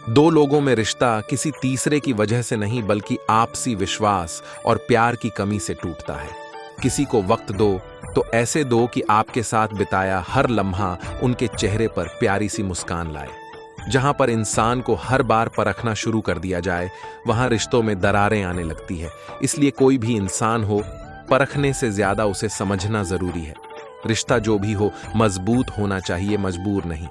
दो लोगों में रिश्ता किसी तीसरे की वजह से नहीं बल्कि आपसी विश्वास और प्यार की कमी से टूटता है। किसी को वक्त दो तो ऐसे दो कि आपके साथ बिताया हर लम्हा उनके चेहरे पर प्यारी सी मुस्कान लाए। जहां पर इंसान को हर बार परखना शुरू कर दिया जाए, वहां रिश्तों में दरारें आने लगती है। इसलिए कोई भी इंसान हो, परखने से ज्यादा उसे समझना जरूरी है। रिश्ता जो भी हो मजबूत होना चाहिए, मजबूर नहीं।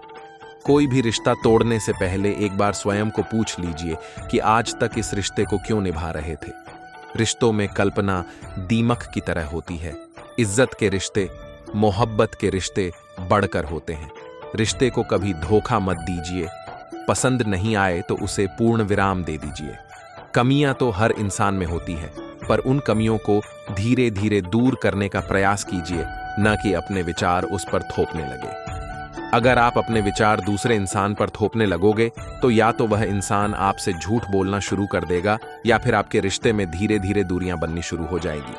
कोई भी रिश्ता तोड़ने से पहले एक बार स्वयं को पूछ लीजिए कि आज तक इस रिश्ते को क्यों निभा रहे थे। रिश्तों में कल्पना दीमक की तरह होती है। इज्जत के रिश्ते, मोहब्बत के रिश्ते बढ़कर होते हैं। रिश्ते को कभी धोखा मत दीजिए। पसंद नहीं आए तो उसे पूर्ण विराम दे दीजिए। कमियां तो हर इंसान में होती हैं, पर उन कमियों को धीरे धीरे दूर करने का प्रयास कीजिए, न कि अपने विचार उस पर थोपने लगे। अगर आप अपने विचार दूसरे इंसान पर थोपने लगोगे तो या तो वह इंसान आपसे झूठ बोलना शुरू कर देगा या फिर आपके रिश्ते में धीरे धीरे दूरियां बननी शुरू हो जाएगी।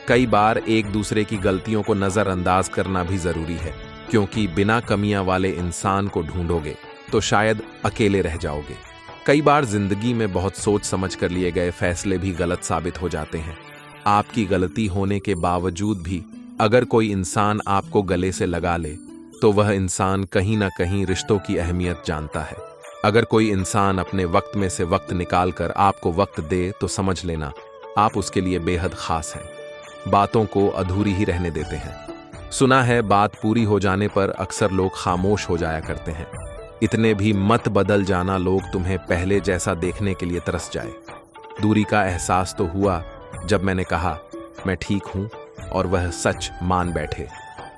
कई बार एक दूसरे की गलतियों को नजरअंदाज करना भी जरूरी है, क्योंकि बिना कमियां वाले इंसान को ढूंढोगे तो शायद अकेले रह जाओगे। कई बार जिंदगी में बहुत सोच समझ कर लिए गए फैसले भी गलत साबित हो जाते हैं। आपकी गलती होने के बावजूद भी अगर कोई इंसान आपको गले से लगा ले तो वह इंसान कहीं ना कहीं रिश्तों की अहमियत जानता है। अगर कोई इंसान अपने वक्त में से वक्त निकाल कर आपको वक्त दे तो समझ लेना आप उसके लिए बेहद खास हैं। बातों को अधूरी ही रहने देते हैं। सुना है बात पूरी हो जाने पर अक्सर लोग खामोश हो जाया करते हैं। इतने भी मत बदल जाना लोग तुम्हें पहले जैसा देखने के लिए तरस जाए। दूरी का एहसास तो हुआ जब मैंने कहा मैं ठीक हूं और वह सच मान बैठे।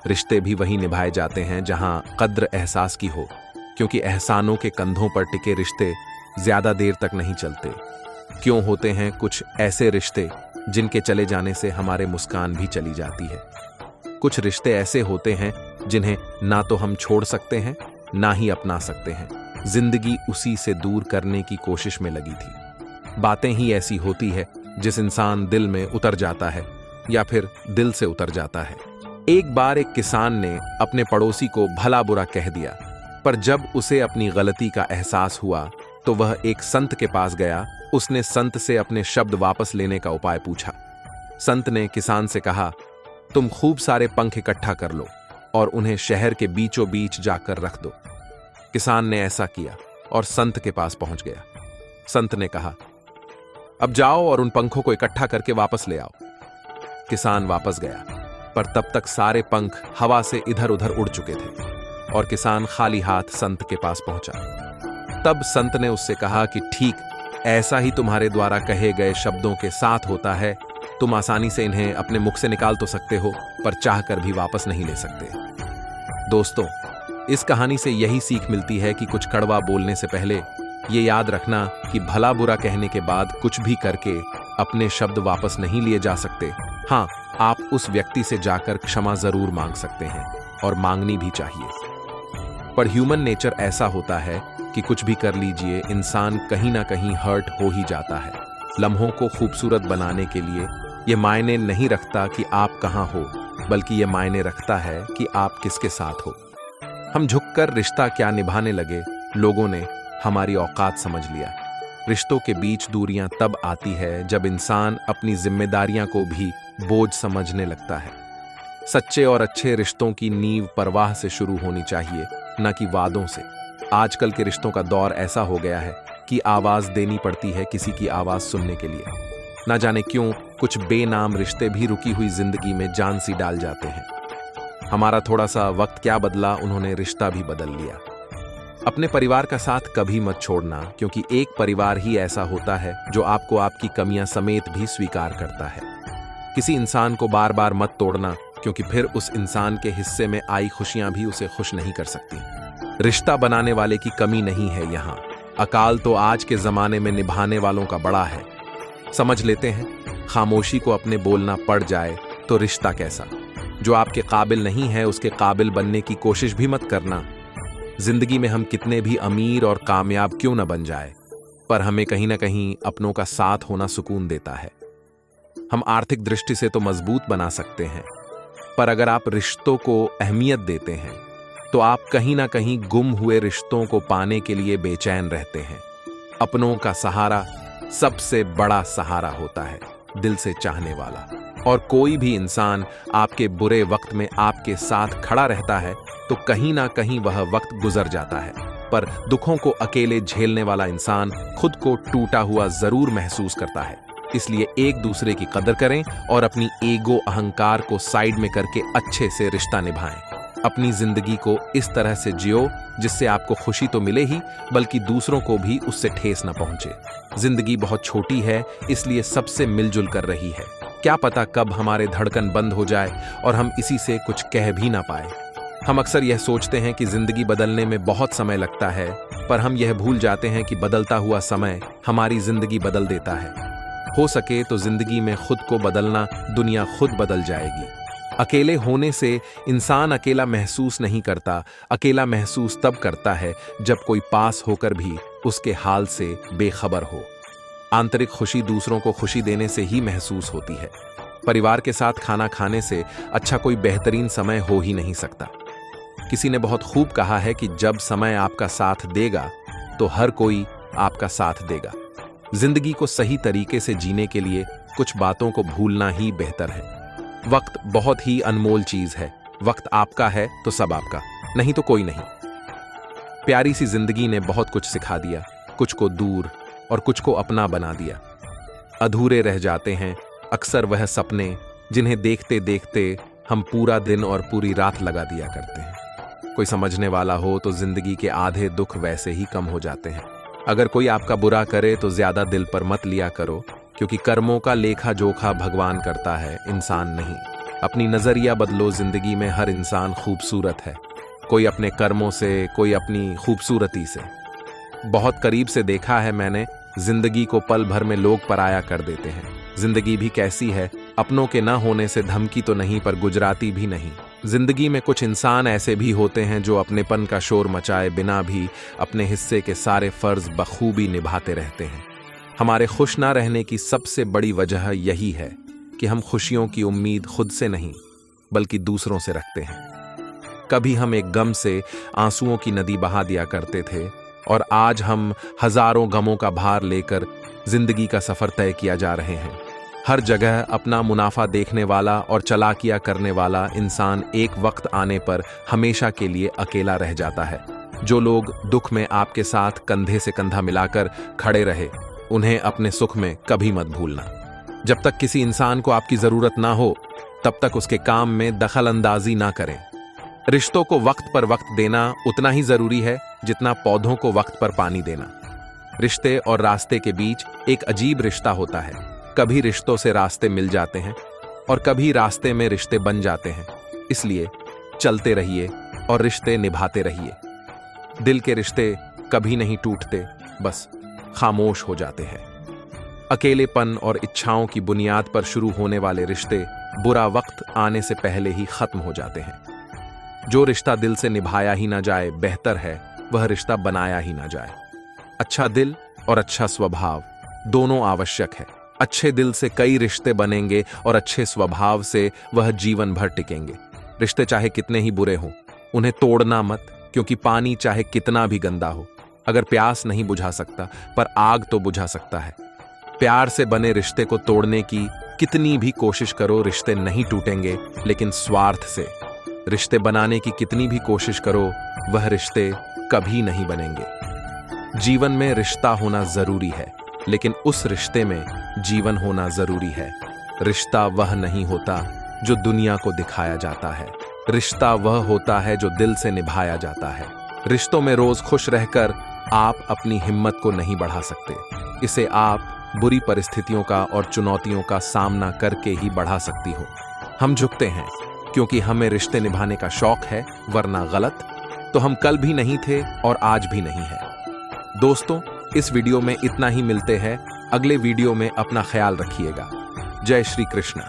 रिश्ते भी वही निभाए जाते हैं जहां कद्र एहसास की हो, क्योंकि एहसानों के कंधों पर टिके रिश्ते ज्यादा देर तक नहीं चलते। क्यों होते हैं कुछ ऐसे रिश्ते जिनके चले जाने से हमारे मुस्कान भी चली जाती है। कुछ रिश्ते ऐसे होते हैं जिन्हें ना तो हम छोड़ सकते हैं ना ही अपना सकते हैं। जिंदगी उसी से दूर करने की कोशिश में लगी थी। बातें ही ऐसी होती है जिस इंसान दिल में उतर जाता है या फिर दिल से उतर जाता है। एक बार एक किसान ने अपने पड़ोसी को भला बुरा कह दिया, पर जब उसे अपनी गलती का एहसास हुआ तो वह एक संत के पास गया। उसने संत से अपने शब्द वापस लेने का उपाय पूछा। संत ने किसान से कहा, तुम खूब सारे पंख इकट्ठा कर लो और उन्हें शहर के बीचों बीच जाकर रख दो। किसान ने ऐसा किया और संत के पास पहुंच गया। संत ने कहा, अब जाओ और उन पंखों को इकट्ठा करके वापस ले आओ। किसान वापस गया, पर तब तक सारे पंख हवा से इधर उधर उड़ चुके थे और किसान खाली हाथ संत के पास पहुंचा। तब संत ने उससे कहा कि ठीक ऐसा ही तुम्हारे द्वारा कहे गए शब्दों के साथ होता है। तुम आसानी से इन्हें अपने मुख से निकाल तो सकते हो, पर चाहकर भी वापस नहीं ले सकते। दोस्तों, इस कहानी से यही सीख मिलती है कि कुछ कड़वा बोलने से पहले ये याद रखना कि भला बुरा कहने के बाद कुछ भी करके अपने शब्द वापस नहीं लिए जा सकते। हाँ, आप उस व्यक्ति से जाकर क्षमा जरूर मांग सकते हैं और मांगनी भी चाहिए। पर ह्यूमन नेचर ऐसा होता है कि कुछ भी कर लीजिए, इंसान कहीं ना कहीं हर्ट हो ही जाता है। लम्हों को खूबसूरत बनाने के लिए यह मायने नहीं रखता कि आप कहां हो, बल्कि यह मायने रखता है कि आप किसके साथ हो। हम झुककर रिश्ता क्या निभाने लगे, लोगों ने हमारी औकात समझ लिया। रिश्तों के बीच दूरियां तब आती है जब इंसान अपनी जिम्मेदारियां को भी बोझ समझने लगता है। सच्चे और अच्छे रिश्तों की नींव परवाह से शुरू होनी चाहिए, न कि वादों से। आजकल के रिश्तों का दौर ऐसा हो गया है कि आवाज देनी पड़ती है किसी की आवाज सुनने के लिए। न जाने क्यों कुछ बेनाम रिश्ते भी रुकी हुई जिंदगी में जान सी डाल जाते हैं। हमारा थोड़ा सा वक्त क्या बदला, उन्होंने रिश्ता भी बदल लिया। अपने परिवार का साथ कभी मत छोड़ना, क्योंकि एक परिवार ही ऐसा होता है जो आपको आपकी कमियां समेत भी स्वीकार करता है। किसी इंसान को बार बार मत तोड़ना, क्योंकि फिर उस इंसान के हिस्से में आई खुशियां भी उसे खुश नहीं कर सकती। रिश्ता बनाने वाले की कमी नहीं है यहाँ, अकाल तो आज के जमाने में निभाने वालों का बड़ा है। समझ लेते हैं, खामोशी को अपने बोलना पड़ जाए तो रिश्ता कैसा। जो आपके काबिल नहीं है उसके काबिल बनने की कोशिश भी मत करना। जिंदगी में हम कितने भी अमीर और कामयाब क्यों न बन जाए, पर हमें कहीं ना कहीं अपनों का साथ होना सुकून देता है। हम आर्थिक दृष्टि से तो मजबूत बना सकते हैं, पर अगर आप रिश्तों को अहमियत देते हैं तो आप कहीं ना कहीं गुम हुए रिश्तों को पाने के लिए बेचैन रहते हैं। अपनों का सहारा सबसे बड़ा सहारा होता है, दिल से चाहने वाला। और कोई भी इंसान आपके बुरे वक्त में आपके साथ खड़ा रहता है तो कहीं ना कहीं वह वक्त गुजर जाता है, पर दुखों को अकेले झेलने वाला इंसान खुद को टूटा हुआ जरूर महसूस करता है। इसलिए एक दूसरे की कदर करें और अपनी ईगो अहंकार को साइड में करके अच्छे से रिश्ता निभाएं। अपनी जिंदगी को इस तरह से जियो जिससे आपको खुशी तो मिले ही, बल्कि दूसरों को भी उससे ठेस न पहुंचे। जिंदगी बहुत छोटी है, इसलिए सबसे मिलजुल कर रही है। क्या पता कब हमारे धड़कन बंद हो जाए और हम इसी से कुछ कह भी ना पाए। हम अक्सर यह सोचते हैं कि जिंदगी बदलने में बहुत समय लगता है, पर हम यह भूल जाते हैं कि बदलता हुआ समय हमारी जिंदगी बदल देता है। हो सके तो जिंदगी में खुद को बदलना, दुनिया खुद बदल जाएगी। अकेले होने से इंसान अकेला महसूस नहीं करता। अकेला महसूस तब करता है जब कोई पास होकर भी उसके हाल से बेखबर हो। आंतरिक खुशी दूसरों को खुशी देने से ही महसूस होती है। परिवार के साथ खाना खाने से अच्छा कोई बेहतरीन समय हो ही नहीं सकता। किसी ने बहुत खूब कहा है कि जब समय आपका साथ देगा तो हर कोई आपका साथ देगा। जिंदगी को सही तरीके से जीने के लिए कुछ बातों को भूलना ही बेहतर है। वक्त बहुत ही अनमोल चीज है। वक्त आपका है तो सब आपका, नहीं तो कोई नहीं। प्यारी सी जिंदगी ने बहुत कुछ सिखा दिया, कुछ को दूर और कुछ को अपना बना दिया। अधूरे रह जाते हैं अक्सर वह सपने जिन्हें देखते देखते हम पूरा दिन और पूरी रात लगा दिया करते हैं। कोई समझने वाला हो तो जिंदगी के आधे दुख वैसे ही कम हो जाते हैं। अगर कोई आपका बुरा करे तो ज्यादा दिल पर मत लिया करो, क्योंकि कर्मों का लेखा जोखा भगवान करता है, इंसान नहीं। अपनी नजरिया बदलो। जिंदगी में हर इंसान खूबसूरत है, कोई अपने कर्मों से, कोई अपनी खूबसूरती से। बहुत करीब से देखा है मैंने, जिंदगी को पल भर में लोग पराया कर देते हैं। जिंदगी भी कैसी है, अपनों के ना होने से धमकी तो नहीं पर गुजराती भी नहीं। जिंदगी में कुछ इंसान ऐसे भी होते हैं जो अपनेपन का शोर मचाए बिना भी अपने हिस्से के सारे फर्ज बखूबी निभाते रहते हैं। हमारे खुश ना रहने की सबसे बड़ी वजह यही है कि हम खुशियों की उम्मीद खुद से नहीं बल्कि दूसरों से रखते हैं। कभी हम एक गम से आंसुओं की नदी बहा दिया करते थे और आज हम हजारों गमों का भार लेकर जिंदगी का सफर तय किया जा रहे हैं। हर जगह अपना मुनाफा देखने वाला और चालाकियां करने वाला इंसान एक वक्त आने पर हमेशा के लिए अकेला रह जाता है। जो लोग दुख में आपके साथ कंधे से कंधा मिलाकर खड़े रहे, उन्हें अपने सुख में कभी मत भूलना। जब तक किसी इंसान को आपकी जरूरत ना हो तब तक उसके काम में दखल अंदाजी ना करें। रिश्तों को वक्त पर वक्त देना उतना ही जरूरी है जितना पौधों को वक्त पर पानी देना। रिश्ते और रास्ते के बीच एक अजीब रिश्ता होता है। कभी रिश्तों से रास्ते मिल जाते हैं और कभी रास्ते में रिश्ते बन जाते हैं। इसलिए चलते रहिए और रिश्ते निभाते रहिए। दिल के रिश्ते कभी नहीं टूटते, बस खामोश हो जाते हैं। अकेलेपन और इच्छाओं की बुनियाद पर शुरू होने वाले रिश्ते बुरा वक्त आने से पहले ही खत्म हो जाते हैं। जो रिश्ता दिल से निभाया ही ना जाए, बेहतर है वह रिश्ता बनाया ही ना जाए। अच्छा दिल और अच्छा स्वभाव दोनों आवश्यक है। अच्छे दिल से कई रिश्ते बनेंगे और अच्छे स्वभाव से वह जीवन भर टिकेंगे। रिश्ते चाहे कितने ही बुरे हों, उन्हें तोड़ना मत, क्योंकि पानी चाहे कितना भी गंदा हो, अगर प्यास नहीं बुझा सकता पर आग तो बुझा सकता है। प्यार से बने रिश्ते को तोड़ने की कितनी भी कोशिश करो, रिश्ते नहीं टूटेंगे, लेकिन स्वार्थ से रिश्ते बनाने की कितनी भी कोशिश करो, वह रिश्ते कभी नहीं बनेंगे। जीवन में रिश्ता होना जरूरी है, लेकिन उस रिश्ते में जीवन होना जरूरी है। रिश्ता वह नहीं होता जो दुनिया को दिखाया जाता है, रिश्ता वह होता है जो दिल से निभाया जाता है। रिश्तों में रोज खुश रहकर आप अपनी हिम्मत को नहीं बढ़ा सकते, इसे आप बुरी परिस्थितियों का और चुनौतियों का सामना करके ही बढ़ा सकती हो। हम झुकते हैं क्योंकि हमें रिश्ते निभाने का शौक है, वरना गलत तो हम कल भी नहीं थे और आज भी नहीं है। दोस्तों, इस वीडियो में इतना ही। मिलते हैं अगले वीडियो में। अपना ख्याल रखिएगा। जय श्री कृष्ण।